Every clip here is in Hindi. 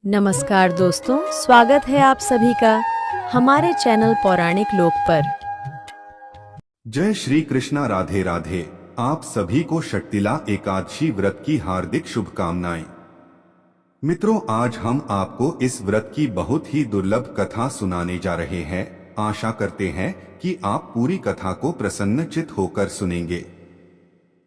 नमस्कार दोस्तों, स्वागत है आप सभी का हमारे चैनल पौराणिक लोक पर। जय श्री कृष्णा, राधे राधे। आप सभी को शक्तिला एकादशी व्रत की हार्दिक शुभकामनाएं। मित्रों, आज हम आपको इस व्रत की बहुत ही दुर्लभ कथा सुनाने जा रहे हैं। आशा करते हैं कि आप पूरी कथा को प्रसन्नचित्त होकर सुनेंगे।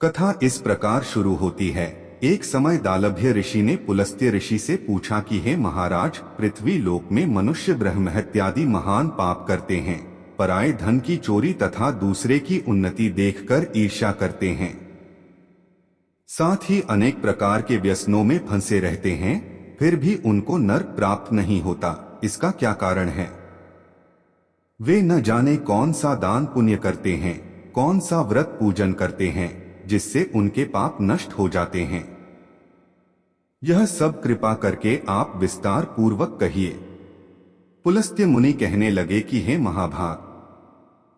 कथा इस प्रकार शुरू होती है। एक समय दालभ्य ऋषि ने पुलस्त्य ऋषि से पूछा कि हे महाराज, पृथ्वी लोक में मनुष्य ब्रह्महत्यादि महान पाप करते हैं, पराये धन की चोरी तथा दूसरे की उन्नति देखकर ईर्ष्या करते हैं, साथ ही अनेक प्रकार के व्यसनों में फंसे रहते हैं, फिर भी उनको नरक प्राप्त नहीं होता। इसका क्या कारण है? वे न जाने कौन सा दान पुण्य करते हैं, कौन सा व्रत पूजन करते हैं जिससे उनके पाप नष्ट हो जाते हैं। यह सब कृपा करके आप विस्तार पूर्वक कहिए। पुलस्त्य मुनि कहने लगे कि हे महाभाग,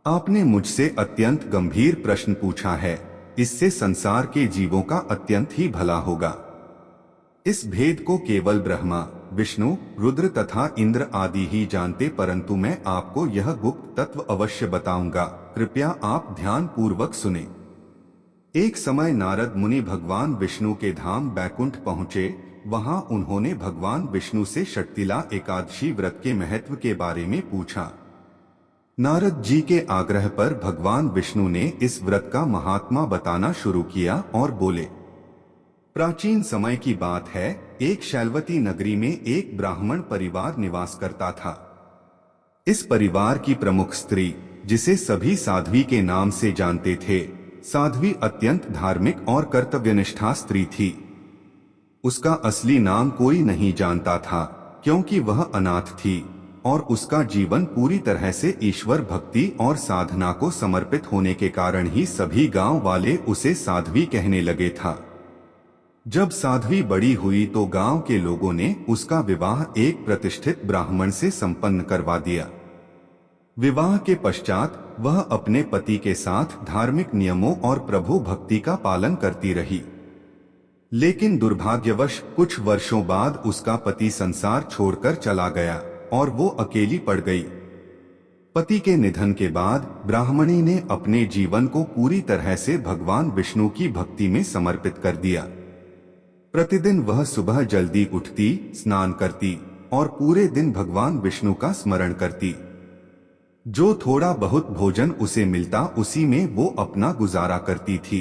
आपने मुझसे अत्यंत गंभीर प्रश्न पूछा है। इससे संसार के जीवों का अत्यंत ही भला होगा। इस भेद को केवल ब्रह्मा, विष्णु, रुद्र तथा इंद्र आदि ही जानते, परंतु मैं आपको यह गुप्त तत्व अवश्य बताऊंगा। कृपया आप ध्यान पूर्वक सुने। एक समय नारद मुनि भगवान विष्णु के धाम बैकुंठ पहुँचे। वहां उन्होंने भगवान विष्णु से शक्तिला एकादशी व्रत के महत्व के बारे में पूछा। नारद जी के आग्रह पर भगवान विष्णु ने इस व्रत का महात्मा बताना शुरू किया और बोले, प्राचीन समय की बात है, एक शैलवती नगरी में एक ब्राह्मण परिवार निवास करता था। इस परिवार की प्रमुख स्त्री, जिसे सभी साध्वी के नाम से जानते थे, साध्वी अत्यंत धार्मिक और कर्तव्यनिष्ठा स्त्री थी। उसका असली नाम कोई नहीं जानता था, क्योंकि वह अनाथ थी और उसका जीवन पूरी तरह से ईश्वर भक्ति और साधना को समर्पित होने के कारण ही सभी गांव वाले उसे साध्वी कहने लगे था। जब साध्वी बड़ी हुई तो गांव के लोगों ने उसका विवाह एक प्रतिष्ठित ब्राह्मण से संपन्न करवा दिया। विवाह के पश्चात वह अपने पति के साथ धार्मिक नियमों और प्रभु भक्ति का पालन करती रही। लेकिन दुर्भाग्यवश कुछ वर्षों बाद उसका पति संसार छोड़कर चला गया और वो अकेली पड़ गई। पति के निधन के बाद ब्राह्मणी ने अपने जीवन को पूरी तरह से भगवान विष्णु की भक्ति में समर्पित कर दिया। प्रतिदिन वह सुबह जल्दी उठती, स्नान करती और पूरे दिन भगवान विष्णु का स्मरण करती। जो थोड़ा बहुत भोजन उसे मिलता उसी में वो अपना गुजारा करती थी।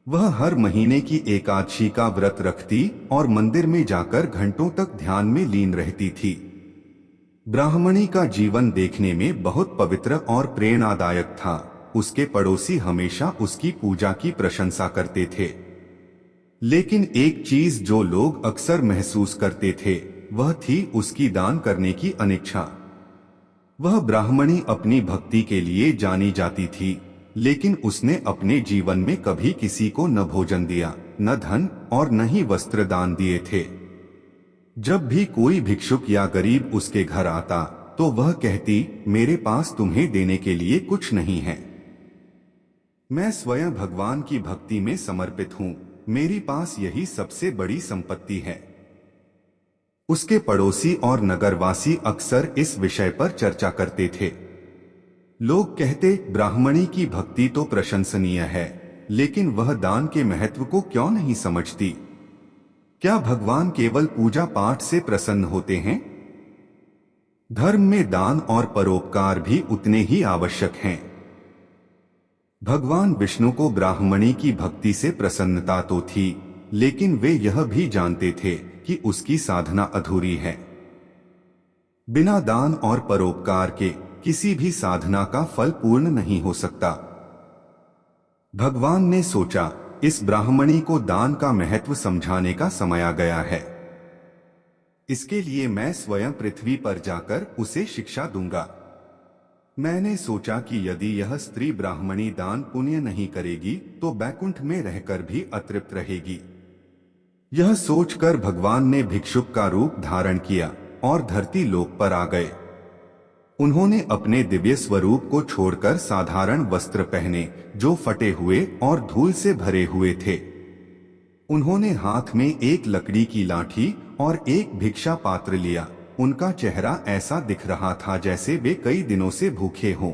वह हर महीने की एकादशी का व्रत रखती और मंदिर में जाकर घंटों तक ध्यान में लीन रहती थी। ब्राह्मणी का जीवन देखने में बहुत पवित्र और प्रेरणादायक था। उसके पड़ोसी हमेशा उसकी पूजा की प्रशंसा करते थे। लेकिन एक चीज जो लोग अक्सर महसूस करते थे, वह थी उसकी दान करने की अनिच्छा। वह ब्राह्मणी अपनी भक्ति के लिए जानी जाती थी, लेकिन उसने अपने जीवन में कभी किसी को न भोजन दिया, न धन और न ही वस्त्र दान दिए थे। जब भी कोई भिक्षुक या गरीब उसके घर आता तो वह कहती, मेरे पास तुम्हें देने के लिए कुछ नहीं है। मैं स्वयं भगवान की भक्ति में समर्पित हूँ, मेरे पास यही सबसे बड़ी संपत्ति है। उसके पड़ोसी और नगरवासी अक्सर इस विषय पर चर्चा करते थे। लोग कहते, ब्राह्मणी की भक्ति तो प्रशंसनीय है, लेकिन वह दान के महत्व को क्यों नहीं समझती? क्या भगवान केवल पूजा पाठ से प्रसन्न होते हैं? धर्म में दान और परोपकार भी उतने ही आवश्यक हैं। भगवान विष्णु को ब्राह्मणी की भक्ति से प्रसन्नता तो थी, लेकिन वे यह भी जानते थे कि उसकी साधना अधूरी है। बिना दान और परोपकार के किसी भी साधना का फल पूर्ण नहीं हो सकता। भगवान ने सोचा, इस ब्राह्मणी को दान का महत्व समझाने का समय आ गया है। इसके लिए मैं स्वयं पृथ्वी पर जाकर उसे शिक्षा दूंगा। मैंने सोचा कि यदि यह स्त्री ब्राह्मणी दान पुण्य नहीं करेगी तो बैकुंठ में रहकर भी अतृप्त रहेगी। यह सोचकर भगवान ने भिक्षुक का रूप धारण किया और धरती लोक पर आ गए। उन्होंने अपने दिव्य स्वरूप को छोड़कर साधारण वस्त्र पहने, जो फटे हुए और धूल से भरे हुए थे। उन्होंने हाथ में एक लकड़ी की लाठी और एक भिक्षा पात्र लिया। उनका चेहरा ऐसा दिख रहा था जैसे वे कई दिनों से भूखे हों।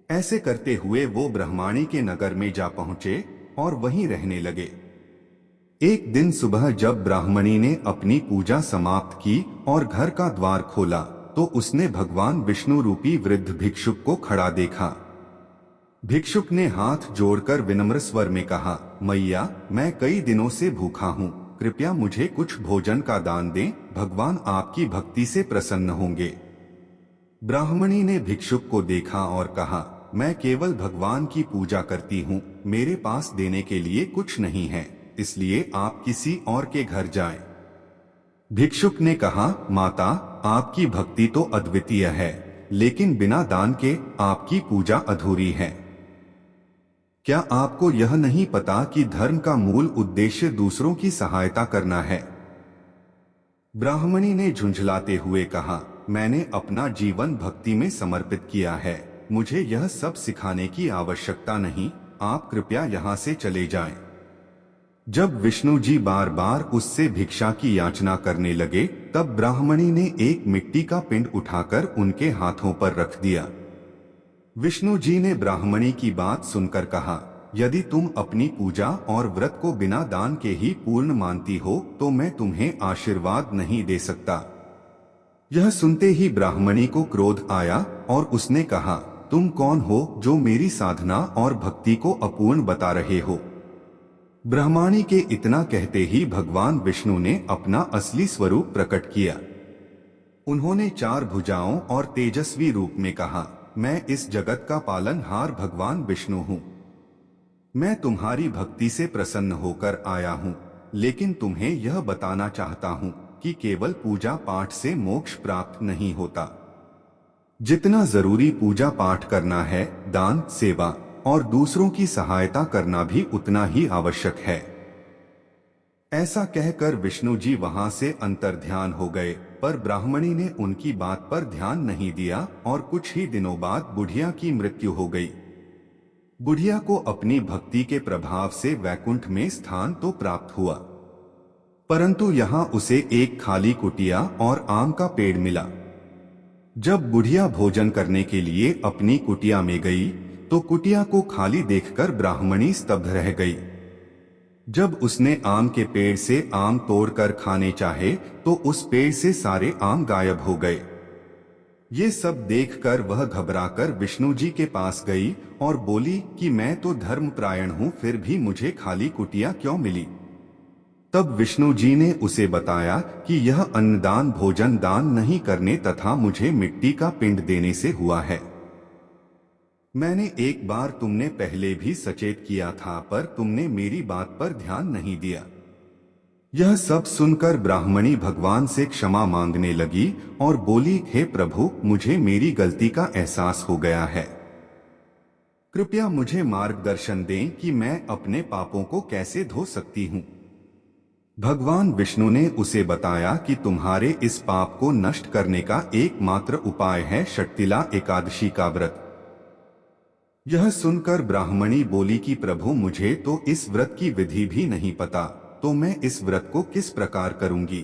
ऐसे करते हुए वो ब्रह्माणी के नगर में जा पहुंचे और वहीं रहने लगे। एक दिन सुबह जब ब्राह्मणी ने अपनी पूजा समाप्त की और घर का द्वार खोला तो उसने भगवान विष्णु रूपी वृद्ध भिक्षुक को खड़ा देखा। भिक्षुक ने हाथ जोड़कर विनम्र स्वर में कहा, मैया, मैं कई दिनों से भूखा हूँ, कृपया मुझे कुछ भोजन का दान दें, भगवान आपकी भक्ति से प्रसन्न होंगे। ब्राह्मणी ने भिक्षुक को देखा और कहा, मैं केवल भगवान की पूजा करती हूँ, मेरे पास देने के लिए कुछ नहीं है, इसलिए आप किसी और के घर जाएं। भिक्षुक ने कहा, माता, आपकी भक्ति तो अद्वितीय है, लेकिन बिना दान के आपकी पूजा अधूरी है। क्या आपको यह नहीं पता कि धर्म का मूल उद्देश्य दूसरों की सहायता करना है? ब्राह्मणी ने झुंझलाते हुए कहा, मैंने अपना जीवन भक्ति में समर्पित किया है, मुझे यह सब सिखाने की आवश्यकता नहीं, आप कृपया यहाँ से चले जाएं। जब विष्णु जी बार बार उससे भिक्षा की याचना करने लगे, तब ब्राह्मणी ने एक मिट्टी का पिंड उठाकर उनके हाथों पर रख दिया। विष्णु जी ने ब्राह्मणी की बात सुनकर कहा, यदि तुम अपनी पूजा और व्रत को बिना दान के ही पूर्ण मानती हो तो मैं तुम्हें आशीर्वाद नहीं दे सकता। यह सुनते ही ब्राह्मणी को क्रोध आया और उसने कहा, तुम कौन हो जो मेरी साधना और भक्ति को अपूर्ण बता रहे हो? ब्राह्मणी के इतना कहते ही भगवान विष्णु ने अपना असली स्वरूप प्रकट किया। उन्होंने 4 भुजाओं और तेजस्वी रूप में कहा, मैं इस जगत का पालनहार भगवान विष्णु हूँ। मैं तुम्हारी भक्ति से प्रसन्न होकर आया हूँ, लेकिन तुम्हें यह बताना चाहता हूँ कि केवल पूजा पाठ से मोक्ष प्राप्त नहीं होता। जितना जरूरी पूजा पाठ करना है, दान, सेवा और दूसरों की सहायता करना भी उतना ही आवश्यक है। ऐसा कहकर विष्णु जी वहां से अंतर्ध्यान हो गए, पर ब्राह्मणी ने उनकी बात पर ध्यान नहीं दिया और कुछ ही दिनों बाद बुढ़िया की मृत्यु हो गई। बुढ़िया को अपनी भक्ति के प्रभाव से वैकुंठ में स्थान तो प्राप्त हुआ, परंतु यहाँ उसे एक खाली कुटिया और आम का पेड़ मिला। जब बुढ़िया भोजन करने के लिए अपनी कुटिया में गई तो कुटिया को खाली देखकर ब्राह्मणी स्तब्ध रह गई। जब उसने आम के पेड़ से आम तोड़कर खाने चाहे तो उस पेड़ से सारे आम गायब हो गए। ये सब देखकर वह घबराकर विष्णु जी के पास गई और बोली कि मैं तो धर्मपरायण हूँ, फिर भी मुझे खाली कुटिया क्यों मिली? तब विष्णु जी ने उसे बताया कि यह अन्नदान भोजन दान नहीं करने तथा मुझे मिट्टी का पिंड देने से हुआ है। मैंने एक बार तुमने पहले भी सचेत किया था, पर तुमने मेरी बात पर ध्यान नहीं दिया। यह सब सुनकर ब्राह्मणी भगवान से क्षमा मांगने लगी और बोली, हे प्रभु, मुझे मेरी गलती का एहसास हो गया है। कृपया मुझे मार्गदर्शन दें कि मैं अपने पापों को कैसे धो सकती हूँ। भगवान विष्णु ने उसे बताया कि तुम्हारे इस पाप को नष्ट करने का एकमात्र उपाय है षट्तिला एकादशी का व्रत। यह सुनकर ब्राह्मणी बोली कि प्रभु, मुझे तो इस व्रत की विधि भी नहीं पता, तो मैं इस व्रत को किस प्रकार करूंगी?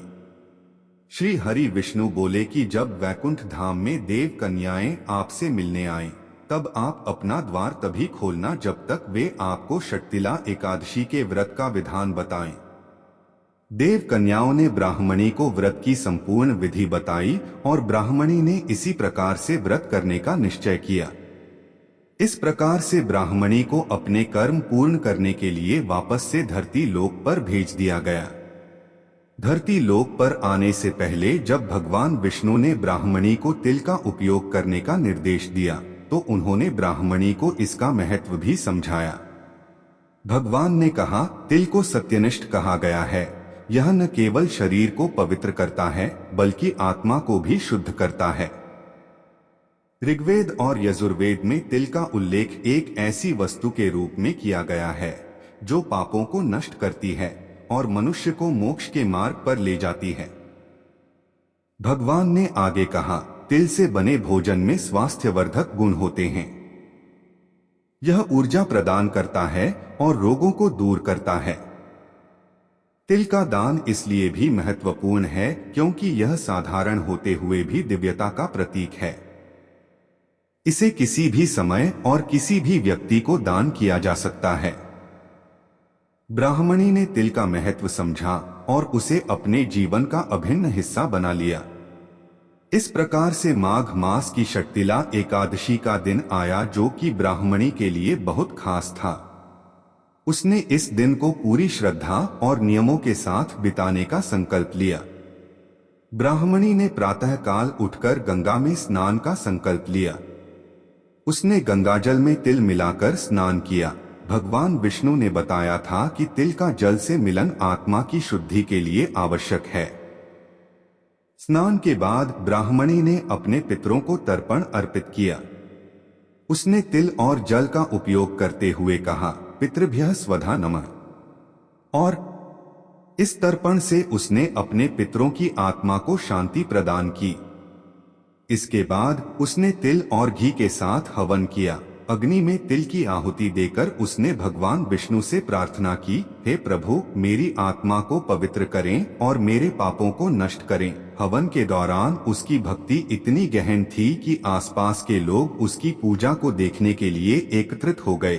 श्री हरि विष्णु बोले कि जब वैकुंठ धाम में देव कन्याएं आपसे मिलने आएं, तब आप अपना द्वार तभी खोलना जब तक वे आपको षट्तिला एकादशी के व्रत का विधान बताएं। देव कन्याओं ने ब्राह्मणी को व्रत की संपूर्ण विधि बताई और ब्राह्मणी ने इसी प्रकार से व्रत करने का निश्चय किया। इस प्रकार से ब्राह्मणी को अपने कर्म पूर्ण करने के लिए वापस से धरती लोक पर भेज दिया गया। धरती लोक पर आने से पहले जब भगवान विष्णु ने ब्राह्मणी को तिल का उपयोग करने का निर्देश दिया तो उन्होंने ब्राह्मणी को इसका महत्व भी समझाया। भगवान ने कहा, तिल को सत्यनिष्ठ कहा गया है। यह न केवल शरीर को पवित्र करता है बल्कि आत्मा को भी शुद्ध करता है। ऋग्वेद और यजुर्वेद में तिल का उल्लेख एक ऐसी वस्तु के रूप में किया गया है जो पापों को नष्ट करती है और मनुष्य को मोक्ष के मार्ग पर ले जाती है। भगवान ने आगे कहा, तिल से बने भोजन में स्वास्थ्यवर्धक गुण होते हैं। यह ऊर्जा प्रदान करता है और रोगों को दूर करता है। तिल का दान इसलिए भी महत्वपूर्ण है क्योंकि यह साधारण होते हुए भी दिव्यता का प्रतीक है। इसे किसी भी समय और किसी भी व्यक्ति को दान किया जा सकता है। ब्राह्मणी ने तिल का महत्व समझा और उसे अपने जीवन का अभिन्न हिस्सा बना लिया। इस प्रकार से माघ मास की शक्तिला एकादशी का दिन आया, जो कि ब्राह्मणी के लिए बहुत खास था। उसने इस दिन को पूरी श्रद्धा और नियमों के साथ बिताने का संकल्प लिया। ब्राह्मणी ने प्रातःकाल उठकर गंगा में स्नान का संकल्प लिया। उसने गंगाजल में तिल मिलाकर स्नान किया। भगवान विष्णु ने बताया था कि तिल का जल से मिलन आत्मा की शुद्धि के लिए आवश्यक है। स्नान के बाद ब्राह्मणी ने अपने पितरों को तर्पण अर्पित किया। उसने तिल और जल का उपयोग करते हुए कहा, पितृभ्यः स्वधा नमः, और इस तर्पण से उसने अपने पितरों की आत्मा को शांति प्रदान की। इसके बाद उसने तिल और घी के साथ हवन किया। अग्नि में तिल की आहुति देकर उसने भगवान विष्णु से प्रार्थना की, हे प्रभु, मेरी आत्मा को पवित्र करें और मेरे पापों को नष्ट करें। हवन के दौरान उसकी भक्ति इतनी गहन थी कि आसपास के लोग उसकी पूजा को देखने के लिए एकत्रित हो गए।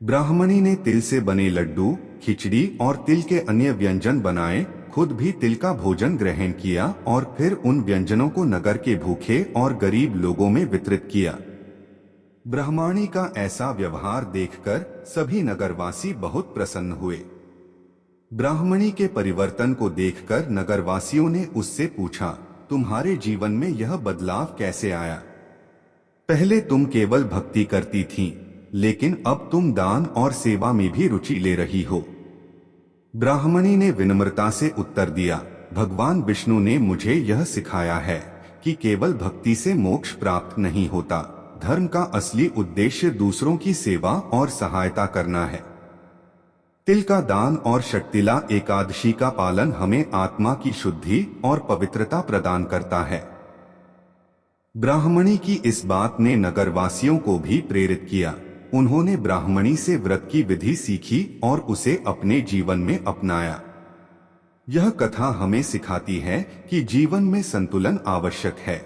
ब्राह्मणी ने तिल से बने लड्डू, खिचड़ी और तिल के अन्य व्यंजन बनाए, खुद भी तिल का भोजन ग्रहण किया और फिर उन व्यंजनों को नगर के भूखे और गरीब लोगों में वितरित किया। ब्राह्मणी का ऐसा व्यवहार देखकर सभी नगरवासी बहुत प्रसन्न हुए। ब्राह्मणी के परिवर्तन को देखकर नगरवासियों ने उससे पूछा, तुम्हारे जीवन में यह बदलाव कैसे आया? पहले तुम केवल भक्ति करती थीं, लेकिन अब तुम दान और सेवा में भी रुचि ले रही हो। ब्राह्मणी ने विनम्रता से उत्तर दिया, भगवान विष्णु ने मुझे यह सिखाया है कि केवल भक्ति से मोक्ष प्राप्त नहीं होता। धर्म का असली उद्देश्य दूसरों की सेवा और सहायता करना है। तिल का दान और शक्तिला एकादशी का पालन हमें आत्मा की शुद्धि और पवित्रता प्रदान करता है। ब्राह्मणी की इस बात ने नगरवासियों को भी प्रेरित किया। उन्होंने ब्राह्मणी से व्रत की विधि सीखी और उसे अपने जीवन में अपनाया। यह कथा हमें सिखाती है कि जीवन में संतुलन आवश्यक है।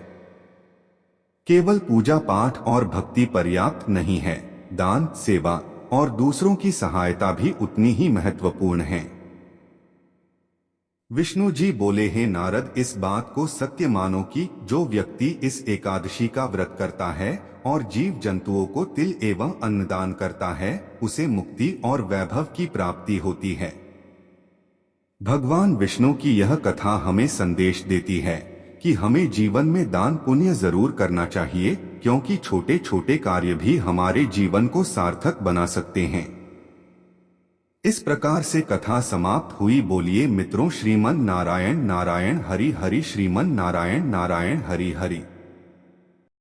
केवल पूजा पाठ और भक्ति पर्याप्त नहीं है, दान, सेवा और दूसरों की सहायता भी उतनी ही महत्वपूर्ण है। विष्णु जी बोले, हैं नारद, इस बात को सत्य मानो कि जो व्यक्ति इस एकादशी का व्रत करता है और जीव जंतुओं को तिल एवं अन्नदान करता है, उसे मुक्ति और वैभव की प्राप्ति होती है। भगवान विष्णु की यह कथा हमें संदेश देती है कि हमें जीवन में दान पुण्य जरूर करना चाहिए, क्योंकि छोटे छोटे कार्य भी हमारे जीवन को सार्थक बना सकते हैं। इस प्रकार से कथा समाप्त हुई। बोलिए मित्रों, श्रीमन नारायण नारायण हरि हरि, श्रीमन नारायण नारायण हरि हरि।